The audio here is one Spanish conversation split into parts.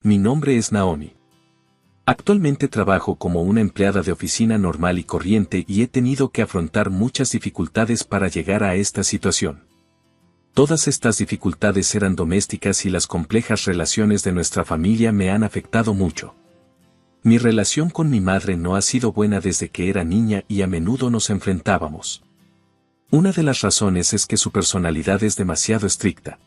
mi nombre es Naomi. Actualmente trabajo como una empleada de oficina normal y corriente y he tenido que afrontar muchas dificultades para llegar a esta situación. Todas estas dificultades eran domésticas y las complejas relaciones de nuestra familia me han afectado mucho. Mi relación con mi madre no ha sido buena desde que era niña y a menudo nos enfrentábamos. Una de las razones es que su personalidad es demasiado estricta.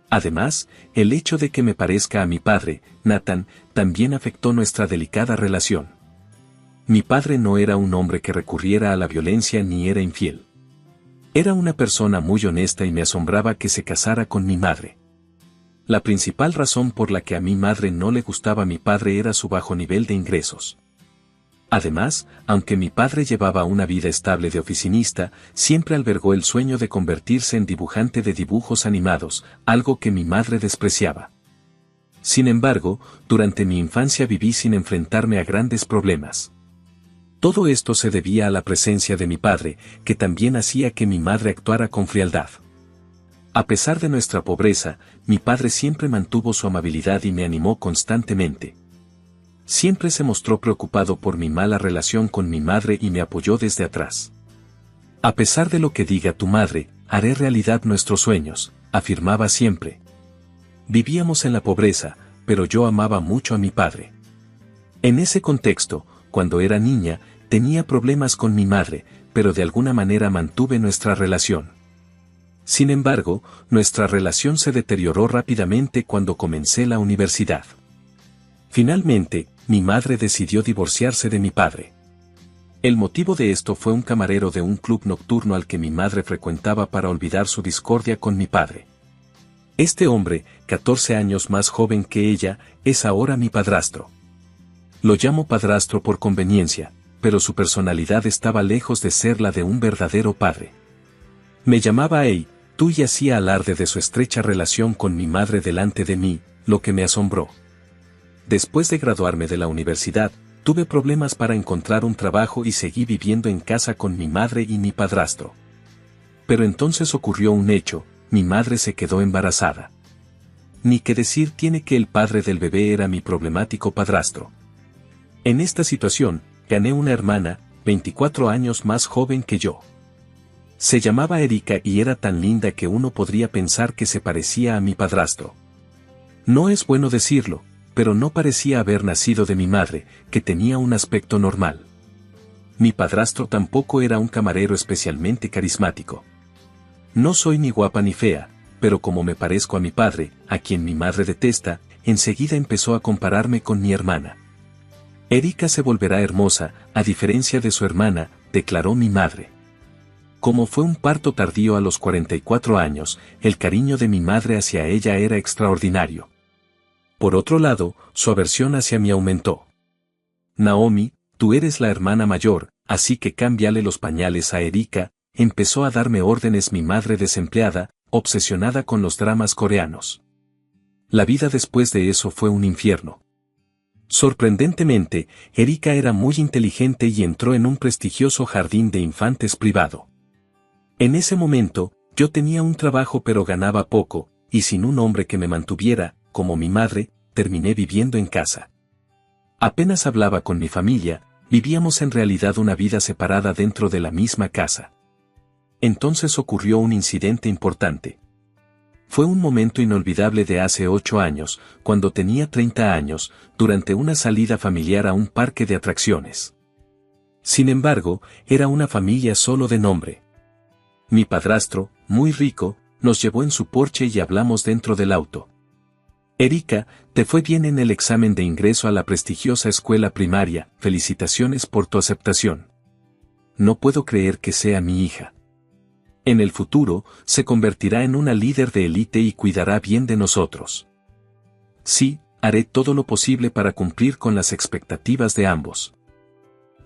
Además, el hecho de que me parezca a mi padre, Nathan, también afectó nuestra delicada relación. Mi padre no era un hombre que recurriera a la violencia ni era infiel. Era una persona muy honesta y me asombraba que se casara con mi madre. La principal razón por la que a mi madre no le gustaba mi padre era su bajo nivel de ingresos. Además, aunque mi padre llevaba una vida estable de oficinista, siempre albergó el sueño de convertirse en dibujante de dibujos animados, algo que mi madre despreciaba. Sin embargo, durante mi infancia viví sin enfrentarme a grandes problemas. Todo esto se debía a la presencia de mi padre, que también hacía que mi madre actuara con frialdad. A pesar de nuestra pobreza, mi padre siempre mantuvo su amabilidad y me animó constantemente. Siempre se mostró preocupado por mi mala relación con mi madre y me apoyó desde atrás. A pesar de lo que diga tu madre, haré realidad nuestros sueños, afirmaba siempre. Vivíamos en la pobreza, pero yo amaba mucho a mi padre. En ese contexto, cuando era niña, tenía problemas con mi madre, pero de alguna manera mantuve nuestra relación. Sin embargo, nuestra relación se deterioró rápidamente cuando comencé la universidad. Finalmente, mi madre decidió divorciarse de mi padre. El motivo de esto fue un camarero de un club nocturno al que mi madre frecuentaba para olvidar su discordia con mi padre. Este hombre, 14 años más joven que ella, es ahora mi padrastro. Lo llamo padrastro por conveniencia, pero su personalidad estaba lejos de ser la de un verdadero padre. Me llamaba Hey, tú y hacía alarde de su estrecha relación con mi madre delante de mí, lo que me asombró. Después de graduarme de la universidad, tuve problemas para encontrar un trabajo y seguí viviendo en casa con mi madre y mi padrastro. Pero entonces ocurrió un hecho, mi madre se quedó embarazada. Ni que decir tiene que el padre del bebé era mi problemático padrastro. En esta situación, gané una hermana, 24 años más joven que yo. Se llamaba Erika y era tan linda que uno podría pensar que se parecía a mi padrastro. No es bueno decirlo, pero no parecía haber nacido de mi madre, que tenía un aspecto normal. Mi padrastro tampoco era un camarero especialmente carismático. No soy ni guapa ni fea, pero como me parezco a mi padre, a quien mi madre detesta, enseguida empezó a compararme con mi hermana. Erika se volverá hermosa, a diferencia de su hermana, declaró mi madre. Como fue un parto tardío a los 44 años, el cariño de mi madre hacia ella era extraordinario. Por otro lado, su aversión hacia mí aumentó. Naomi, tú eres la hermana mayor, así que cámbiale los pañales a Erika, empezó a darme órdenes mi madre desempleada, obsesionada con los dramas coreanos. La vida después de eso fue un infierno. Sorprendentemente, Erika era muy inteligente y entró en un prestigioso jardín de infantes privado. En ese momento, yo tenía un trabajo pero ganaba poco, y sin un hombre que me mantuviera, como mi madre, terminé viviendo en casa. Apenas hablaba con mi familia, vivíamos en realidad una vida separada dentro de la misma casa. Entonces ocurrió un incidente importante. Fue un momento inolvidable de hace 8 años, cuando tenía 30 años, durante una salida familiar a un parque de atracciones. Sin embargo, era una familia solo de nombre. Mi padrastro, muy rico, nos llevó en su Porsche y hablamos dentro del auto. Erika, te fue bien en el examen de ingreso a la prestigiosa escuela primaria, felicitaciones por tu aceptación. No puedo creer que sea mi hija. En el futuro, se convertirá en una líder de élite y cuidará bien de nosotros. Sí, haré todo lo posible para cumplir con las expectativas de ambos.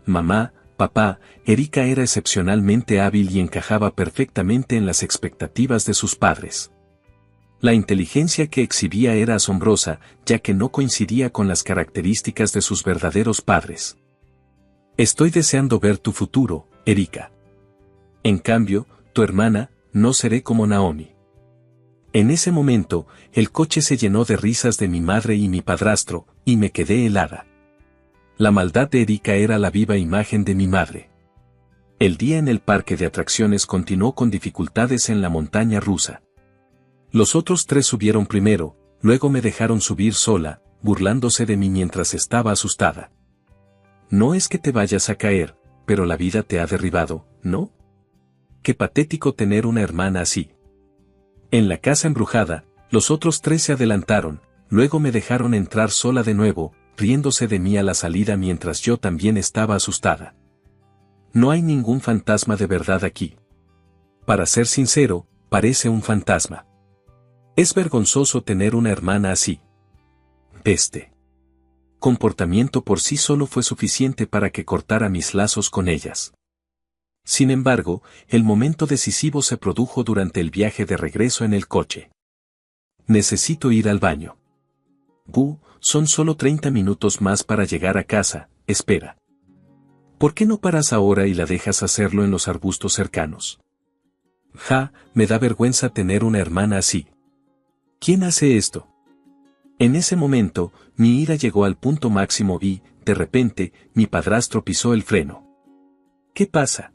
Mamá, papá, Erika era excepcionalmente hábil y encajaba perfectamente en las expectativas de sus padres. La inteligencia que exhibía era asombrosa, ya que no coincidía con las características de sus verdaderos padres. Estoy deseando ver tu futuro, Erika. En cambio, tu hermana, no seré como Naomi. En ese momento, el coche se llenó de risas de mi madre y mi padrastro, y me quedé helada. La maldad de Erika era la viva imagen de mi madre. El día en el parque de atracciones continuó con dificultades en la montaña rusa. Los otros 3 subieron primero, luego me dejaron subir sola, burlándose de mí mientras estaba asustada. No es que te vayas a caer, pero la vida te ha derribado, ¿no? Qué patético tener una hermana así. En la casa embrujada, los otros 3 se adelantaron, luego me dejaron entrar sola de nuevo, riéndose de mí a la salida mientras yo también estaba asustada. No hay ningún fantasma de verdad aquí. Para ser sincero, parece un fantasma. Es vergonzoso tener una hermana así. Este comportamiento por sí solo fue suficiente para que cortara mis lazos con ellas. Sin embargo, el momento decisivo se produjo durante el viaje de regreso en el coche. Necesito ir al baño. Son solo 30 minutos más para llegar a casa, espera. ¿Por qué no paras ahora y la dejas hacerlo en los arbustos cercanos? Me da vergüenza tener una hermana así. ¿Quién hace esto? En ese momento, mi ira llegó al punto máximo y, de repente, mi padrastro pisó el freno. ¿Qué pasa?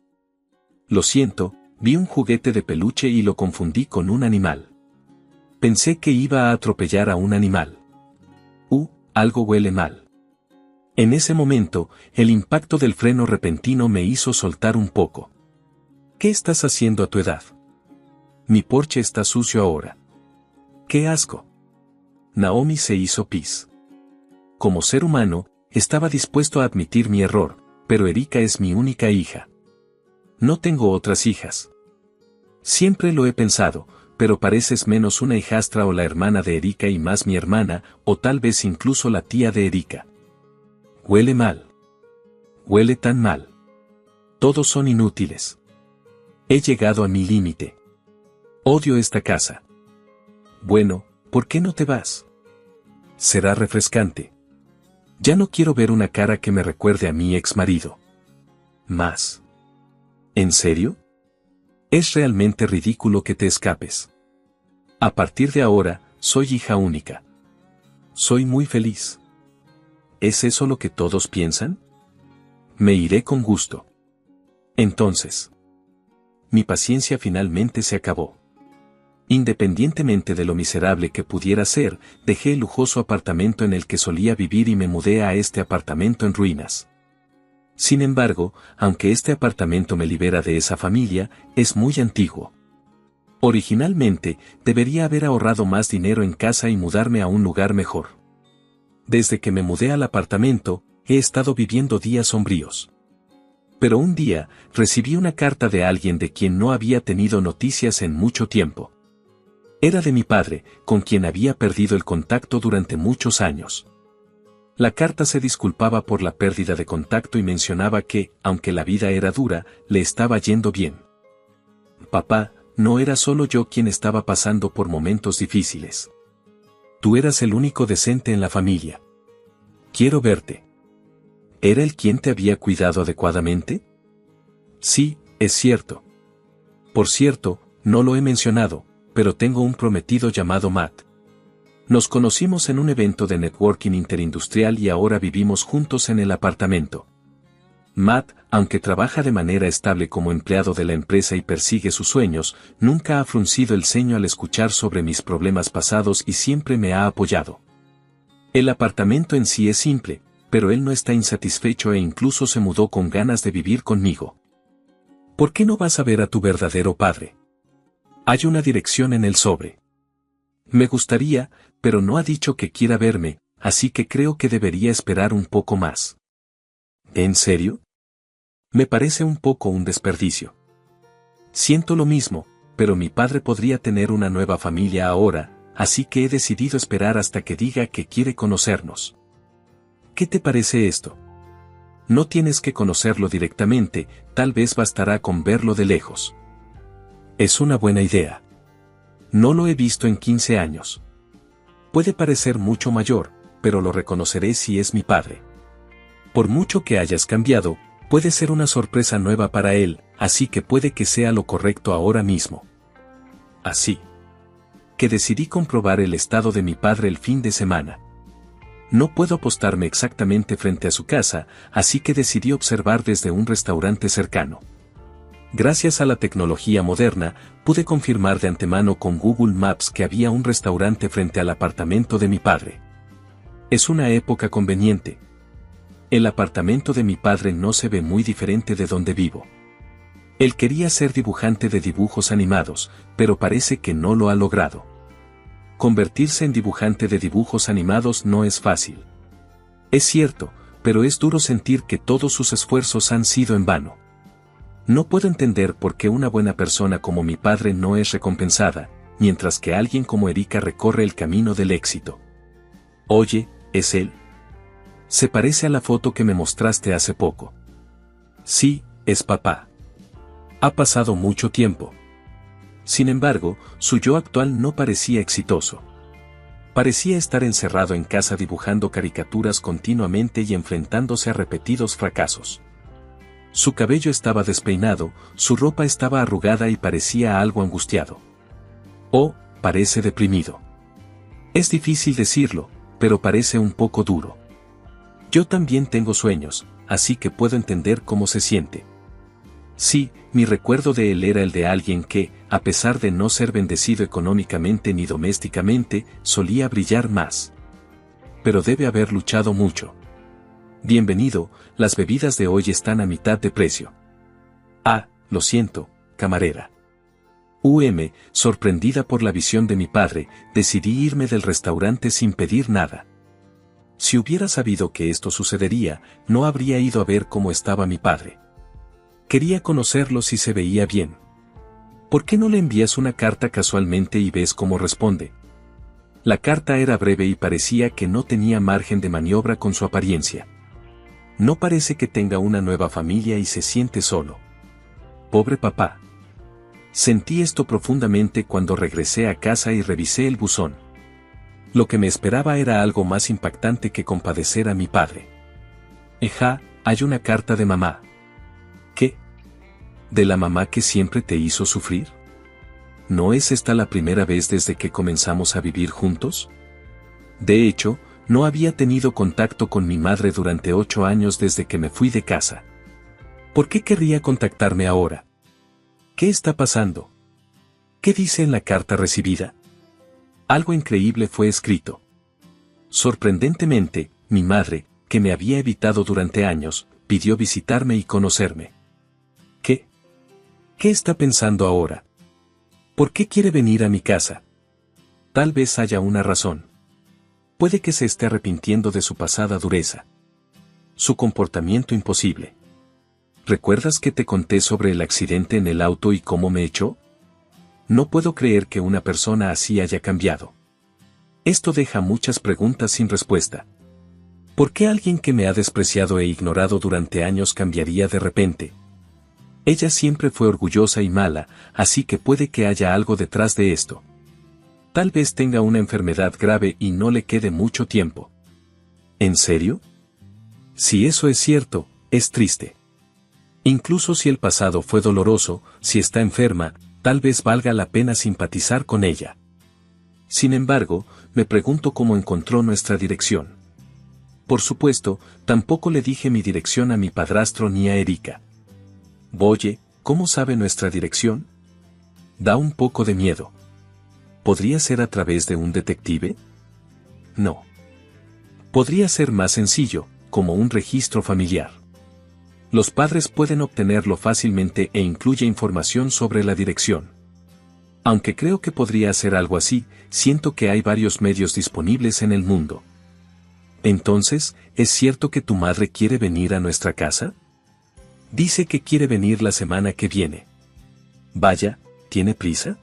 Lo siento, vi un juguete de peluche y lo confundí con un animal. Pensé que iba a atropellar a un animal. Algo huele mal. En ese momento, el impacto del freno repentino me hizo soltar un poco. ¿Qué estás haciendo a tu edad? Mi Porsche está sucio ahora. ¡Qué asco! Naomi se hizo pis. Como ser humano, estaba dispuesto a admitir mi error, pero Erika es mi única hija. No tengo otras hijas. Siempre lo he pensado, pero pareces menos una hijastra o la hermana de Erika y más mi hermana, o tal vez incluso la tía de Erika. Huele mal. Huele tan mal. Todos son inútiles. He llegado a mi límite. Odio esta casa. Bueno, ¿por qué no te vas? Será refrescante. Ya no quiero ver una cara que me recuerde a mi ex marido. Más. ¿En serio? Es realmente ridículo que te escapes. A partir de ahora, soy hija única. Soy muy feliz. ¿Es eso lo que todos piensan? Me iré con gusto. Entonces. Mi paciencia finalmente se acabó. Independientemente de lo miserable que pudiera ser, dejé el lujoso apartamento en el que solía vivir y me mudé a este apartamento en ruinas. Sin embargo, aunque este apartamento me libera de esa familia, es muy antiguo. Originalmente, debería haber ahorrado más dinero en casa y mudarme a un lugar mejor. Desde que me mudé al apartamento, he estado viviendo días sombríos. Pero un día, recibí una carta de alguien de quien no había tenido noticias en mucho tiempo. Era de mi padre, con quien había perdido el contacto durante muchos años. La carta se disculpaba por la pérdida de contacto y mencionaba que, aunque la vida era dura, le estaba yendo bien. Papá, no era solo yo quien estaba pasando por momentos difíciles. Tú eras el único decente en la familia. Quiero verte. ¿Era él quien te había cuidado adecuadamente? Sí, es cierto. Por cierto, no lo he mencionado, pero tengo un prometido llamado Matt. Nos conocimos en un evento de networking interindustrial y ahora vivimos juntos en el apartamento. Matt, aunque trabaja de manera estable como empleado de la empresa y persigue sus sueños, nunca ha fruncido el ceño al escuchar sobre mis problemas pasados y siempre me ha apoyado. El apartamento en sí es simple, pero él no está insatisfecho e incluso se mudó con ganas de vivir conmigo. ¿Por qué no vas a ver a tu verdadero padre? Hay una dirección en el sobre. Me gustaría, pero no ha dicho que quiera verme, así que creo que debería esperar un poco más. ¿En serio? Me parece un poco un desperdicio. Siento lo mismo, pero mi padre podría tener una nueva familia ahora, así que he decidido esperar hasta que diga que quiere conocernos. ¿Qué te parece esto? No tienes que conocerlo directamente, tal vez bastará con verlo de lejos. Es una buena idea. No lo he visto en 15 años. Puede parecer mucho mayor, pero lo reconoceré si es mi padre. Por mucho que hayas cambiado, puede ser una sorpresa nueva para él, así que puede que sea lo correcto ahora mismo. Así. que decidí comprobar el estado de mi padre el fin de semana. No puedo apostarme exactamente frente a su casa, así que decidí observar desde un restaurante cercano. Gracias a la tecnología moderna, pude confirmar de antemano con Google Maps que había un restaurante frente al apartamento de mi padre. Es una época conveniente. El apartamento de mi padre no se ve muy diferente de donde vivo. Él quería ser dibujante de dibujos animados, pero parece que no lo ha logrado. Convertirse en dibujante de dibujos animados no es fácil. Es cierto, pero es duro sentir que todos sus esfuerzos han sido en vano. No puedo entender por qué una buena persona como mi padre no es recompensada, mientras que alguien como Erika recorre el camino del éxito. Oye, ¿es él? Se parece a la foto que me mostraste hace poco. Sí, es papá. Ha pasado mucho tiempo. Sin embargo, su yo actual no parecía exitoso. Parecía estar encerrado en casa dibujando caricaturas continuamente y enfrentándose a repetidos fracasos. Su cabello estaba despeinado, su ropa estaba arrugada y parecía algo angustiado. Oh, parece deprimido. Es difícil decirlo, pero parece un poco duro. Yo también tengo sueños, así que puedo entender cómo se siente. Sí, mi recuerdo de él era el de alguien que, a pesar de no ser bendecido económicamente ni domésticamente, solía brillar más. Pero debe haber luchado mucho. Bienvenido, las bebidas de hoy están a mitad de precio. Ah, lo siento, camarera. Sorprendida por la visión de mi padre, decidí irme del restaurante sin pedir nada. Si hubiera sabido que esto sucedería, no habría ido a ver cómo estaba mi padre. Quería conocerlo si se veía bien. ¿Por qué no le envías una carta casualmente y ves cómo responde? La carta era breve y parecía que no tenía margen de maniobra con su apariencia. No parece que tenga una nueva familia y se siente solo. Pobre papá. Sentí esto profundamente cuando regresé a casa y revisé el buzón. Lo que me esperaba era algo más impactante que compadecer a mi padre. Hay una carta de mamá. ¿Qué? ¿De la mamá que siempre te hizo sufrir? ¿No es esta la primera vez desde que comenzamos a vivir juntos? De hecho, no había tenido contacto con mi madre durante 8 años desde que me fui de casa. ¿Por qué querría contactarme ahora? ¿Qué está pasando? ¿Qué dice en la carta recibida? Algo increíble fue escrito. Sorprendentemente, mi madre, que me había evitado durante años, pidió visitarme y conocerme. ¿Qué? ¿Qué está pensando ahora? ¿Por qué quiere venir a mi casa? Tal vez haya una razón. Puede que se esté arrepintiendo de su pasada dureza. Su comportamiento imposible. ¿Recuerdas que te conté sobre el accidente en el auto y cómo me echó? No puedo creer que una persona así haya cambiado. Esto deja muchas preguntas sin respuesta. ¿Por qué alguien que me ha despreciado e ignorado durante años cambiaría de repente? Ella siempre fue orgullosa y mala, así que puede que haya algo detrás de esto. Tal vez tenga una enfermedad grave y no le quede mucho tiempo. ¿En serio? Si eso es cierto, es triste. Incluso si el pasado fue doloroso, si está enferma, tal vez valga la pena simpatizar con ella. Sin embargo, me pregunto cómo encontró nuestra dirección. Por supuesto, tampoco le dije mi dirección a mi padrastro ni a Erika. Oye, ¿cómo sabe nuestra dirección? Da un poco de miedo. ¿Podría ser a través de un detective? No. Podría ser más sencillo, como un registro familiar. Los padres pueden obtenerlo fácilmente e incluye información sobre la dirección. Aunque creo que podría hacer algo así, siento que hay varios medios disponibles en el mundo. Entonces, ¿es cierto que tu madre quiere venir a nuestra casa? Dice que quiere venir la semana que viene. Vaya, ¿tiene prisa?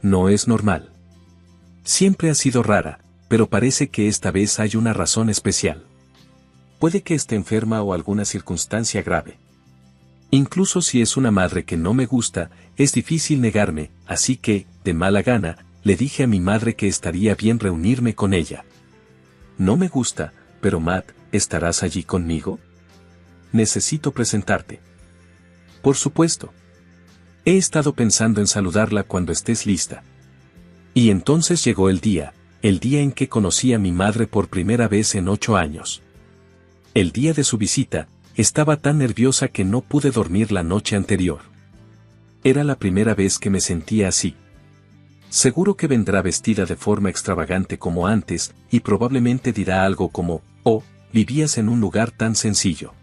No es normal. Siempre ha sido rara, pero parece que esta vez hay una razón especial. Puede que esté enferma o alguna circunstancia grave. Incluso si es una madre que no me gusta, es difícil negarme, así que, de mala gana, le dije a mi madre que estaría bien reunirme con ella. No me gusta, pero Matt, ¿estarás allí conmigo? Necesito presentarte. Por supuesto. He estado pensando en saludarla cuando estés lista. Y entonces llegó el día en que conocí a mi madre por primera vez en 8 años. El día de su visita, estaba tan nerviosa que no pude dormir la noche anterior. Era la primera vez que me sentía así. Seguro que vendrá vestida de forma extravagante como antes, y probablemente dirá algo como, «Oh, vivías en un lugar tan sencillo».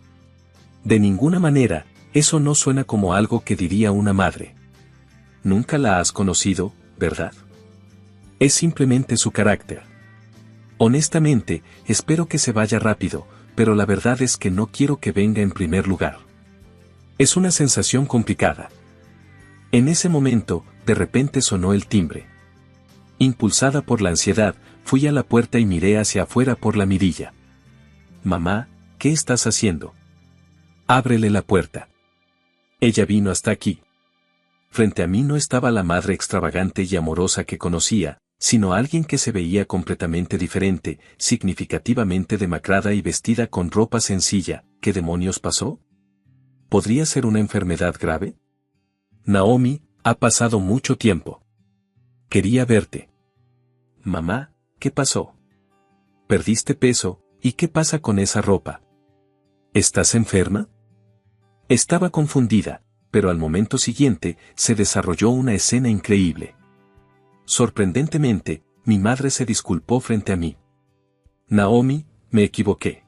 De ninguna manera, eso no suena como algo que diría una madre. Nunca la has conocido, ¿verdad? Es simplemente su carácter. Honestamente, espero que se vaya rápido, pero la verdad es que no quiero que venga en primer lugar. Es una sensación complicada. En ese momento, de repente sonó el timbre. Impulsada por la ansiedad, fui a la puerta y miré hacia afuera por la mirilla. «Mamá, ¿qué estás haciendo? Ábrele la puerta». Ella vino hasta aquí. Frente a mí no estaba la madre extravagante y amorosa que conocía, sino alguien que se veía completamente diferente, significativamente demacrada y vestida con ropa sencilla. ¿Qué demonios pasó? ¿Podría ser una enfermedad grave? «Naomi, ha pasado mucho tiempo. Quería verte». «Mamá, ¿qué pasó? ¿Perdiste peso? ¿Y qué pasa con esa ropa? ¿Estás enferma?». Estaba confundida, pero al momento siguiente, se desarrolló una escena increíble. Sorprendentemente, mi madre se disculpó frente a mí. «Naomi, me equivoqué.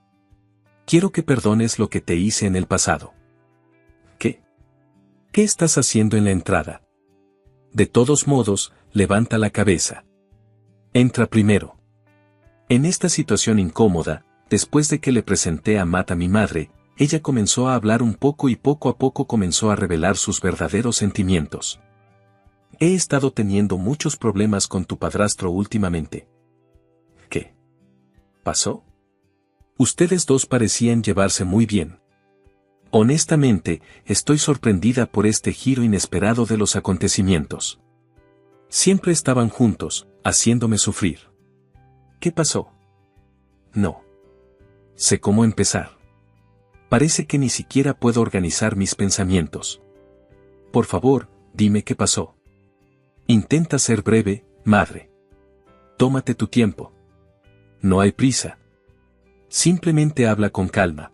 Quiero que perdones lo que te hice en el pasado». «¿Qué? ¿Qué estás haciendo en la entrada? De todos modos, levanta la cabeza. Entra primero». En esta situación incómoda, después de que le presenté a Matt a mi madre, ella comenzó a hablar un poco y poco a poco comenzó a revelar sus verdaderos sentimientos. «He estado teniendo muchos problemas con tu padrastro últimamente». «¿Qué pasó? Ustedes dos parecían llevarse muy bien». «Honestamente, estoy sorprendida por este giro inesperado de los acontecimientos. Siempre estaban juntos, haciéndome sufrir». «¿Qué pasó? No sé cómo empezar. Parece que ni siquiera puedo organizar mis pensamientos. Por favor, dime qué pasó». «Intenta ser breve, madre. Tómate tu tiempo. No hay prisa. Simplemente habla con calma».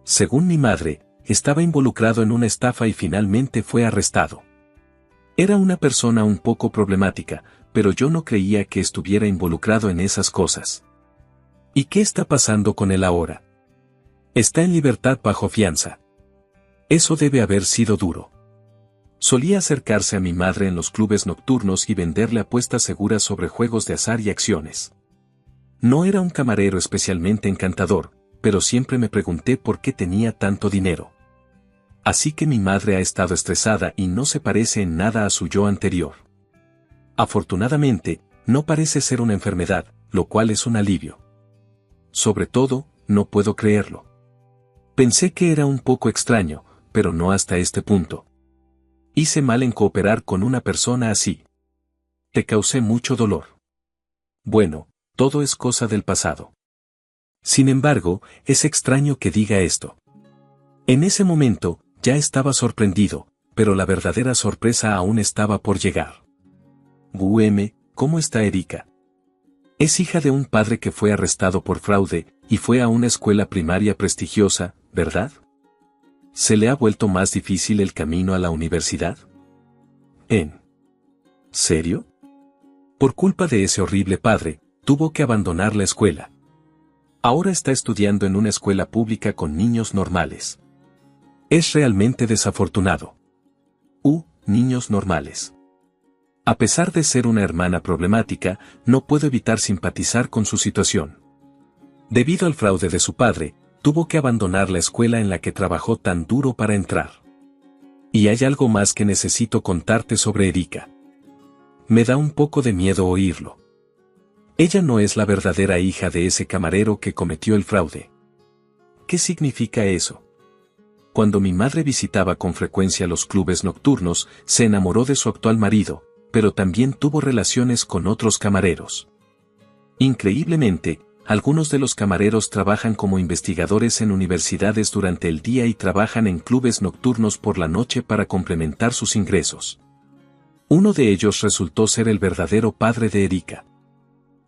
Según mi madre, estaba involucrado en una estafa y finalmente fue arrestado. Era una persona un poco problemática, pero yo no creía que estuviera involucrado en esas cosas. ¿Y qué está pasando con él ahora? Está en libertad bajo fianza. Eso debe haber sido duro. Solía acercarse a mi madre en los clubes nocturnos y venderle apuestas seguras sobre juegos de azar y acciones. No era un camarero especialmente encantador, pero siempre me pregunté por qué tenía tanto dinero. Así que mi madre ha estado estresada y no se parece en nada a su yo anterior. Afortunadamente, no parece ser una enfermedad, lo cual es un alivio. Sobre todo, no puedo creerlo. Pensé que era un poco extraño, pero no hasta este punto. Hice mal en cooperar con una persona así. Te causé mucho dolor. Bueno, todo es cosa del pasado. Sin embargo, es extraño que diga esto. En ese momento, ya estaba sorprendido, pero la verdadera sorpresa aún estaba por llegar. ¿Cómo está Erika? Es hija de un padre que fue arrestado por fraude, y fue a una escuela primaria prestigiosa, ¿verdad? ¿Se le ha vuelto más difícil el camino a la universidad? ¿En serio? Por culpa de ese horrible padre, tuvo que abandonar la escuela. Ahora está estudiando en una escuela pública con niños normales. Es realmente desafortunado. Niños normales. A pesar de ser una hermana problemática, no puedo evitar simpatizar con su situación. Debido al fraude de su padre, tuvo que abandonar la escuela en la que trabajó tan duro para entrar. Y hay algo más que necesito contarte sobre Erika. Me da un poco de miedo oírlo. Ella no es la verdadera hija de ese camarero que cometió el fraude. ¿Qué significa eso? Cuando mi madre visitaba con frecuencia los clubes nocturnos, se enamoró de su actual marido, pero también tuvo relaciones con otros camareros. Increíblemente, algunos de los camareros trabajan como investigadores en universidades durante el día y trabajan en clubes nocturnos por la noche para complementar sus ingresos. Uno de ellos resultó ser el verdadero padre de Erika.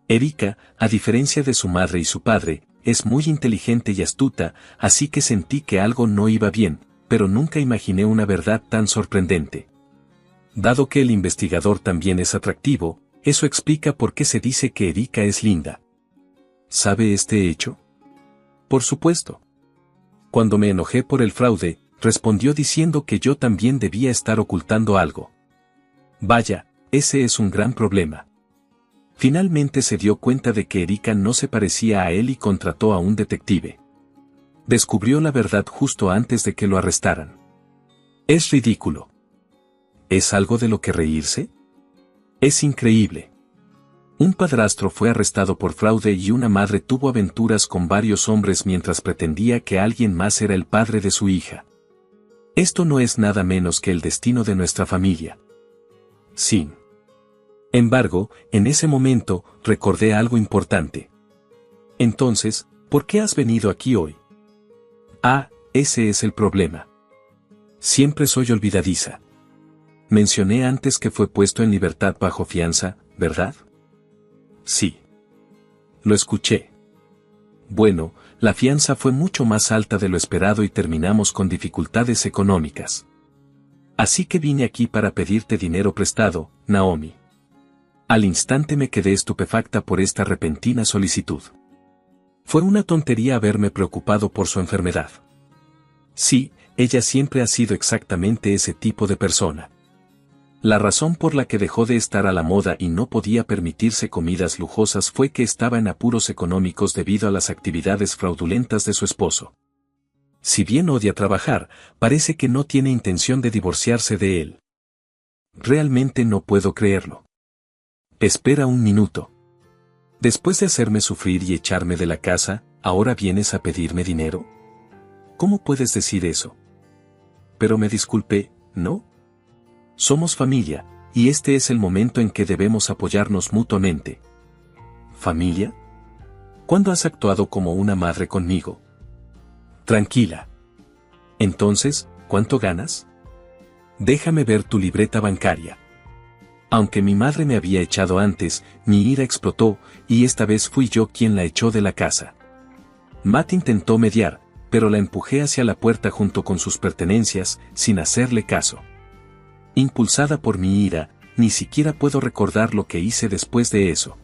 Erika, a diferencia de su madre y su padre, es muy inteligente y astuta, así que sentí que algo no iba bien, pero nunca imaginé una verdad tan sorprendente. Dado que el investigador también es atractivo, eso explica por qué se dice que Erika es linda. ¿Sabe este hecho? Por supuesto. Cuando me enojé por el fraude, respondió diciendo que yo también debía estar ocultando algo. Vaya, ese es un gran problema. Finalmente se dio cuenta de que Erika no se parecía a él y contrató a un detective. Descubrió la verdad justo antes de que lo arrestaran. Es ridículo. ¿Es algo de lo que reírse? Es increíble. Un padrastro fue arrestado por fraude y una madre tuvo aventuras con varios hombres mientras pretendía que alguien más era el padre de su hija. Esto no es nada menos que el destino de nuestra familia. Sin embargo, en ese momento, recordé algo importante. Entonces, ¿por qué has venido aquí hoy? Ah, ese es el problema. Siempre soy olvidadiza. Mencioné antes que fue puesto en libertad bajo fianza, ¿verdad? Sí. Lo escuché. Bueno, la fianza fue mucho más alta de lo esperado y terminamos con dificultades económicas. Así que vine aquí para pedirte dinero prestado, Naomi. Al instante me quedé estupefacta por esta repentina solicitud. Fue una tontería haberme preocupado por su enfermedad. Sí, ella siempre ha sido exactamente ese tipo de persona. La razón por la que dejó de estar a la moda y no podía permitirse comidas lujosas fue que estaba en apuros económicos debido a las actividades fraudulentas de su esposo. Si bien odia trabajar, parece que no tiene intención de divorciarse de él. Realmente no puedo creerlo. Espera un minuto. Después de hacerme sufrir y echarme de la casa, ¿ahora vienes a pedirme dinero? ¿Cómo puedes decir eso? Pero me disculpé, ¿no? Somos familia, y este es el momento en que debemos apoyarnos mutuamente. ¿Familia? ¿Cuándo has actuado como una madre conmigo? Tranquila. Entonces, ¿cuánto ganas? Déjame ver tu libreta bancaria. Aunque mi madre me había echado antes, mi ira explotó, y esta vez fui yo quien la echó de la casa. Matt intentó mediar, pero la empujé hacia la puerta junto con sus pertenencias, sin hacerle caso. Impulsada por mi ira, ni siquiera puedo recordar lo que hice después de eso.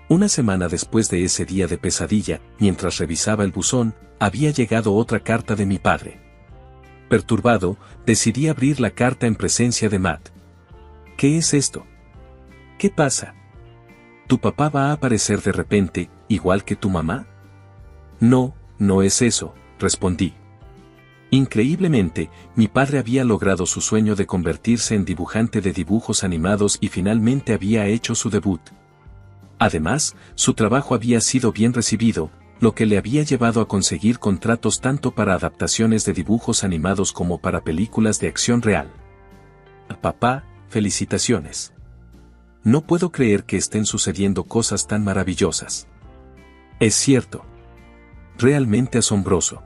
Una semana después de ese día de pesadilla, mientras revisaba el buzón, había llegado otra carta de mi padre. Perturbado, decidí abrir la carta en presencia de Matt. ¿Qué es esto? ¿Qué pasa? ¿Tu papá va a aparecer de repente, igual que tu mamá? No, no es eso, respondí. Increíblemente, mi padre había logrado su sueño de convertirse en dibujante de dibujos animados y finalmente había hecho su debut. Además, su trabajo había sido bien recibido, lo que le había llevado a conseguir contratos tanto para adaptaciones de dibujos animados como para películas de acción real. Papá, felicitaciones. No puedo creer que estén sucediendo cosas tan maravillosas. Es cierto. Realmente asombroso.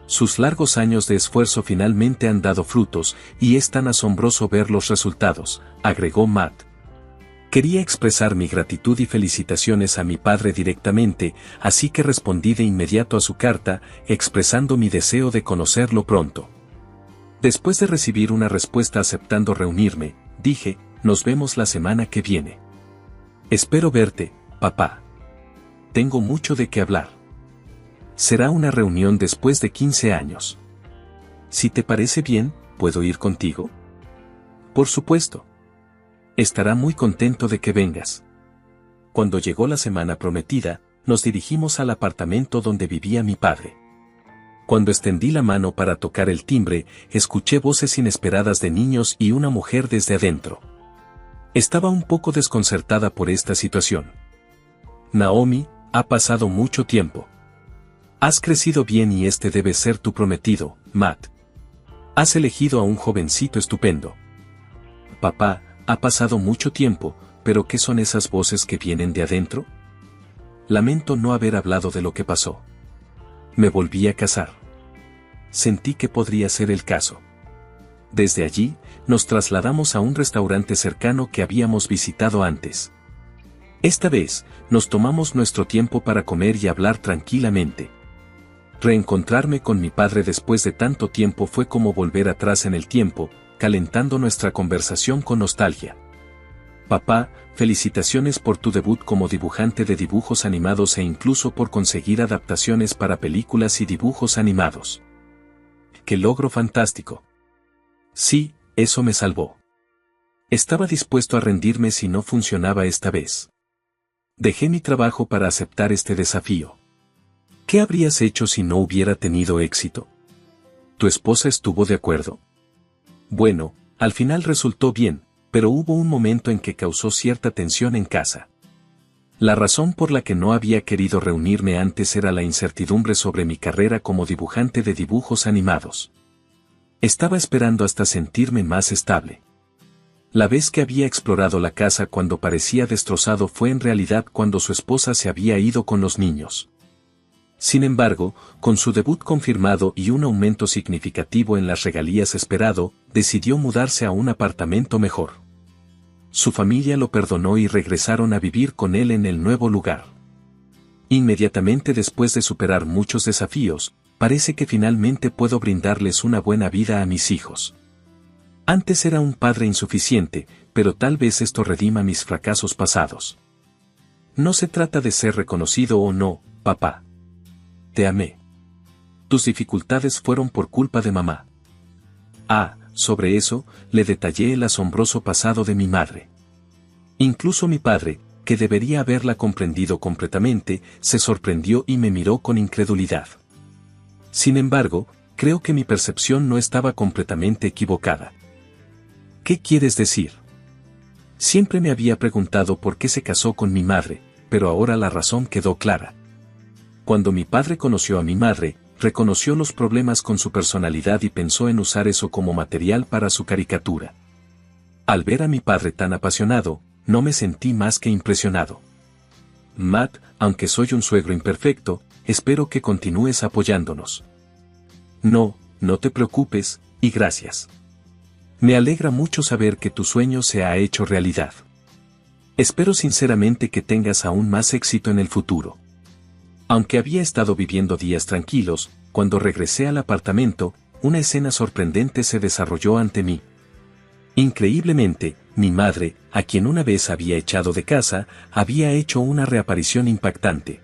Sus largos años de esfuerzo finalmente han dado frutos, y es tan asombroso ver los resultados, agregó Matt. Quería expresar mi gratitud y felicitaciones a mi padre directamente, así que respondí de inmediato a su carta, expresando mi deseo de conocerlo pronto. Después de recibir una respuesta aceptando reunirme, dije, nos vemos la semana que viene. Espero verte, papá. Tengo mucho de qué hablar. Será una reunión después de 15 años. Si te parece bien, ¿puedo ir contigo? Por supuesto. Estará muy contento de que vengas. Cuando llegó la semana prometida, nos dirigimos al apartamento donde vivía mi padre. Cuando extendí la mano para tocar el timbre, escuché voces inesperadas de niños y una mujer desde adentro. Estaba un poco desconcertada por esta situación. Naomi, ha pasado mucho tiempo. Has crecido bien y este debe ser tu prometido, Matt. Has elegido a un jovencito estupendo. Papá, ha pasado mucho tiempo, pero ¿qué son esas voces que vienen de adentro? Lamento no haber hablado de lo que pasó. Me volví a casar. Sentí que podría ser el caso. Desde allí, nos trasladamos a un restaurante cercano que habíamos visitado antes. Esta vez, nos tomamos nuestro tiempo para comer y hablar tranquilamente. Reencontrarme con mi padre después de tanto tiempo fue como volver atrás en el tiempo, calentando nuestra conversación con nostalgia. Papá, felicitaciones por tu debut como dibujante de dibujos animados e incluso por conseguir adaptaciones para películas y dibujos animados. ¡Qué logro fantástico! Sí, eso me salvó. Estaba dispuesto a rendirme si no funcionaba esta vez. Dejé mi trabajo para aceptar este desafío. ¿Qué habrías hecho si no hubiera tenido éxito? ¿Tu esposa estuvo de acuerdo? Bueno, al final resultó bien, pero hubo un momento en que causó cierta tensión en casa. La razón por la que no había querido reunirme antes era la incertidumbre sobre mi carrera como dibujante de dibujos animados. Estaba esperando hasta sentirme más estable. La vez que había explorado la casa cuando parecía destrozado fue en realidad cuando su esposa se había ido con los niños. Sin embargo, con su debut confirmado y un aumento significativo en las regalías esperado, decidió mudarse a un apartamento mejor. Su familia lo perdonó y regresaron a vivir con él en el nuevo lugar. Inmediatamente después de superar muchos desafíos, parece que finalmente puedo brindarles una buena vida a mis hijos. Antes era un padre insuficiente, pero tal vez esto redima mis fracasos pasados. No se trata de ser reconocido o no, papá. Te amé. Tus dificultades fueron por culpa de mamá. Sobre eso, le detallé el asombroso pasado de mi madre. Incluso mi padre, que debería haberla comprendido completamente, se sorprendió y me miró con incredulidad. Sin embargo, creo que mi percepción no estaba completamente equivocada. ¿Qué quieres decir? Siempre me había preguntado por qué se casó con mi madre, pero ahora la razón quedó clara. Cuando mi padre conoció a mi madre, reconoció los problemas con su personalidad y pensó en usar eso como material para su caricatura. Al ver a mi padre tan apasionado, no me sentí más que impresionado. Matt, aunque soy un suegro imperfecto, espero que continúes apoyándonos. No te preocupes, y gracias. Me alegra mucho saber que tu sueño se ha hecho realidad. Espero sinceramente que tengas aún más éxito en el futuro. Aunque había estado viviendo días tranquilos, cuando regresé al apartamento, una escena sorprendente se desarrolló ante mí. Increíblemente, mi madre, a quien una vez había echado de casa, había hecho una reaparición impactante.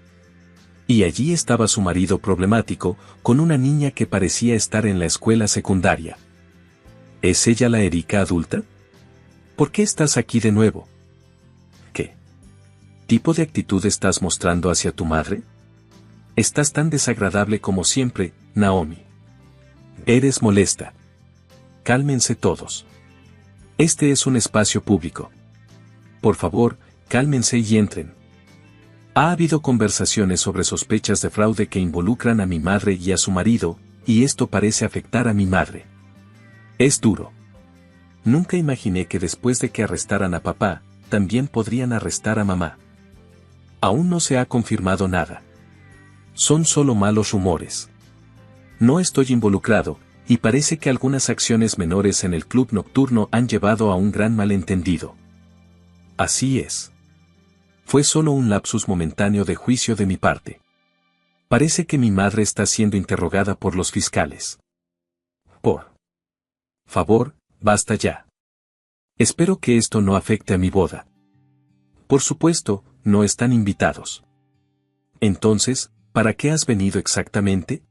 Y allí estaba su marido problemático, con una niña que parecía estar en la escuela secundaria. ¿Es ella la Erika adulta? ¿Por qué estás aquí de nuevo? ¿Qué tipo de actitud estás mostrando hacia tu madre? Estás tan desagradable como siempre, Naomi. Eres molesta. Cálmense todos. Este es un espacio público. Por favor, cálmense y entren. Ha habido conversaciones sobre sospechas de fraude que involucran a mi madre y a su marido, y esto parece afectar a mi madre. Es duro. Nunca imaginé que después de que arrestaran a papá, también podrían arrestar a mamá. Aún no se ha confirmado nada. Son solo malos rumores. No estoy involucrado, y parece que algunas acciones menores en el club nocturno han llevado a un gran malentendido. Así es. Fue solo un lapsus momentáneo de juicio de mi parte. Parece que mi madre está siendo interrogada por los fiscales. Por favor, basta ya. Espero que esto no afecte a mi boda. Por supuesto, no están invitados. Entonces, ¿para qué has venido exactamente?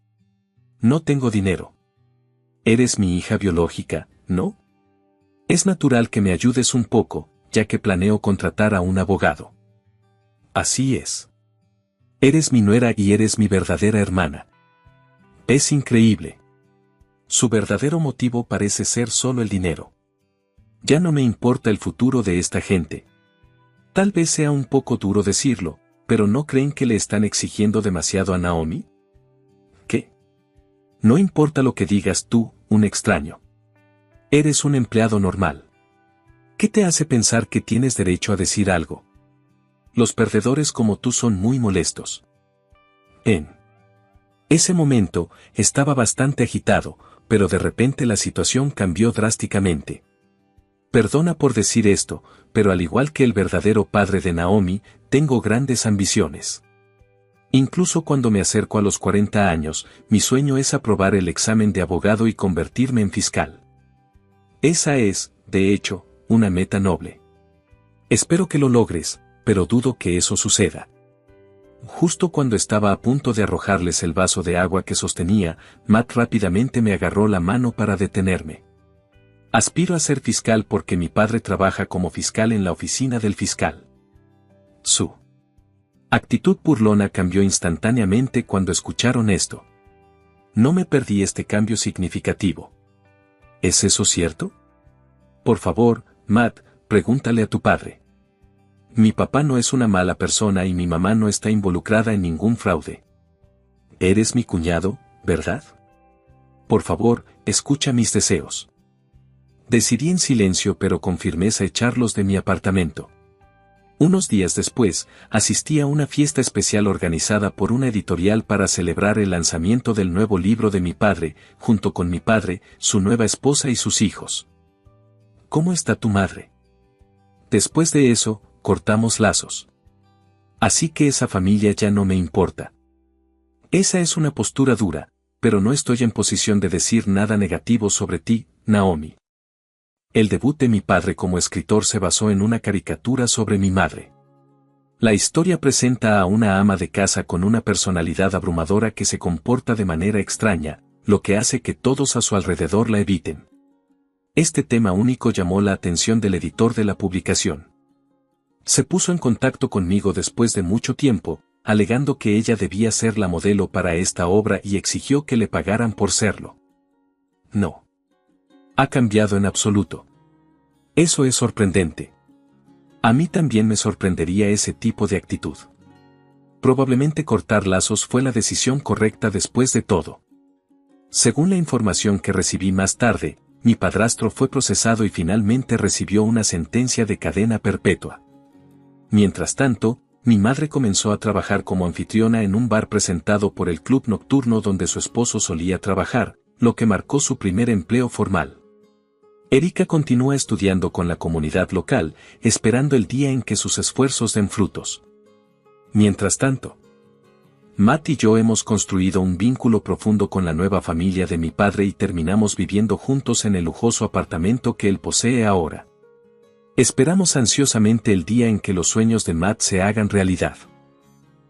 No tengo dinero. Eres mi hija biológica, ¿no? Es natural que me ayudes un poco, ya que planeo contratar a un abogado. Así es. Eres mi nuera y eres mi verdadera hermana. Es increíble. Su verdadero motivo parece ser solo el dinero. Ya no me importa el futuro de esta gente. Tal vez sea un poco duro decirlo, pero ¿no creen que le están exigiendo demasiado a Naomi? ¿Qué? No importa lo que digas tú, un extraño. Eres un empleado normal. ¿Qué te hace pensar que tienes derecho a decir algo? Los perdedores como tú son muy molestos. En ese momento, estaba bastante agitado, pero de repente la situación cambió drásticamente. Perdona por decir esto, pero al igual que el verdadero padre de Naomi, tengo grandes ambiciones. Incluso cuando me acerco a los 40 años, mi sueño es aprobar el examen de abogado y convertirme en fiscal. Esa es, de hecho, una meta noble. Espero que lo logres, pero dudo que eso suceda. Justo cuando estaba a punto de arrojarles el vaso de agua que sostenía, Matt rápidamente me agarró la mano para detenerme. Aspiro a ser fiscal porque mi padre trabaja como fiscal en la oficina del fiscal. Su actitud burlona cambió instantáneamente cuando escucharon esto. No me perdí este cambio significativo. ¿Es eso cierto? Por favor, Matt, pregúntale a tu padre. Mi papá no es una mala persona y mi mamá no está involucrada en ningún fraude. Eres mi cuñado, ¿verdad? Por favor, escucha mis deseos. Decidí en silencio pero con firmeza echarlos de mi apartamento. Unos días después, asistí a una fiesta especial organizada por una editorial para celebrar el lanzamiento del nuevo libro de mi padre, junto con mi padre, su nueva esposa y sus hijos. ¿Cómo está tu madre? Después de eso, cortamos lazos. Así que esa familia ya no me importa. Esa es una postura dura, pero no estoy en posición de decir nada negativo sobre ti, Naomi. El debut de mi padre como escritor se basó en una caricatura sobre mi madre. La historia presenta a una ama de casa con una personalidad abrumadora que se comporta de manera extraña, lo que hace que todos a su alrededor la eviten. Este tema único llamó la atención del editor de la publicación. Se puso en contacto conmigo después de mucho tiempo, alegando que ella debía ser la modelo para esta obra y exigió que le pagaran por serlo. No. Ha cambiado en absoluto. Eso es sorprendente. A mí también me sorprendería ese tipo de actitud. Probablemente cortar lazos fue la decisión correcta después de todo. Según la información que recibí más tarde, mi padrastro fue procesado y finalmente recibió una sentencia de cadena perpetua. Mientras tanto, mi madre comenzó a trabajar como anfitriona en un bar presentado por el club nocturno donde su esposo solía trabajar, lo que marcó su primer empleo formal. Erika continúa estudiando con la comunidad local, esperando el día en que sus esfuerzos den frutos. Mientras tanto, Matt y yo hemos construido un vínculo profundo con la nueva familia de mi padre y terminamos viviendo juntos en el lujoso apartamento que él posee ahora. Esperamos ansiosamente el día en que los sueños de Matt se hagan realidad.